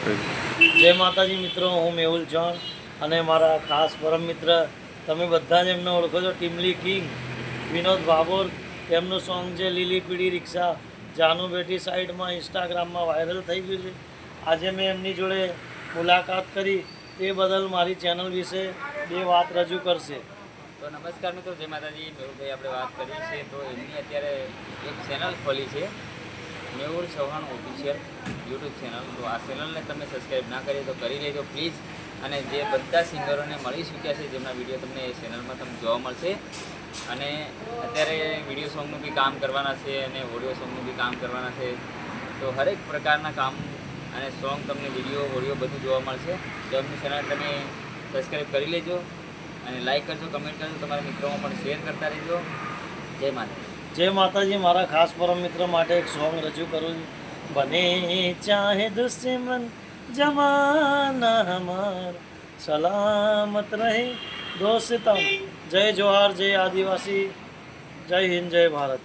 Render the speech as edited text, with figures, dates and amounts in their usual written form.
જય માતાજી મિત્રો, હું મેહુલ ચૌહાણ અને મારા ખાસ પરમ મિત્ર, તમે બધા જ એમને ઓળખો છો, ટીમલી કિંગ વિનોદ ભાભોર. તેમનું સોંગ છે લીલી પીળી રિક્ષા, જાનુ બેટી સાઈડમાં ઇન્સ્ટાગ્રામમાં વાયરલ થઈ ગયું છે. આજે મેં એમની જોડે મુલાકાત કરી, તે બદલ મારી ચેનલ વિશે બે વાત રજૂ કરશે. તો નમસ્કાર મિત્રો, જય માતાજી. મેહુલભાઈ આપણે વાત કરી છે તો એમની અત્યારે એક ચેનલ ખોલી છે, Mehul Chauhan official YouTube channel. તો આ ચેનલને તમે સબસ્ક્રાઈબ ના કરી તો કરી લેજો પ્લીઝ. અને જે બધા સિંગરોને મળી ચૂક્યા છે, જેમના વિડીયો તમને એ ચેનલમાં તમને જોવા મળશે. અને અત્યારે વિડીયો સોંગનું બી કામ કરવાના છે અને ઓડિયો સોંગનું બી કામ કરવાના છે. તો હરેક પ્રકારના કામ અને સોંગ તમને વિડીયો ઓડિયો બધું જોવા મળશે. તો એમની ચેનલ તમે સબસ્ક્રાઈબ કરી લેજો અને લાઈક કરજો, કમેન્ટ કરજો, તમારા મિત્રોમાં પણ શેર કરતા રહેજો. જય માતાજી. જય માતાજી. મારા ખાસ પરમ મિત્ર માટે એક સોંગ રજૂ કરું છું. બને ચાહે દુશ્મન જમાના હમાર, સલામત રહે દોસ્તમ. જય જોહાર, જય આદિવાસી, જય હિન્દ, જય ભારત.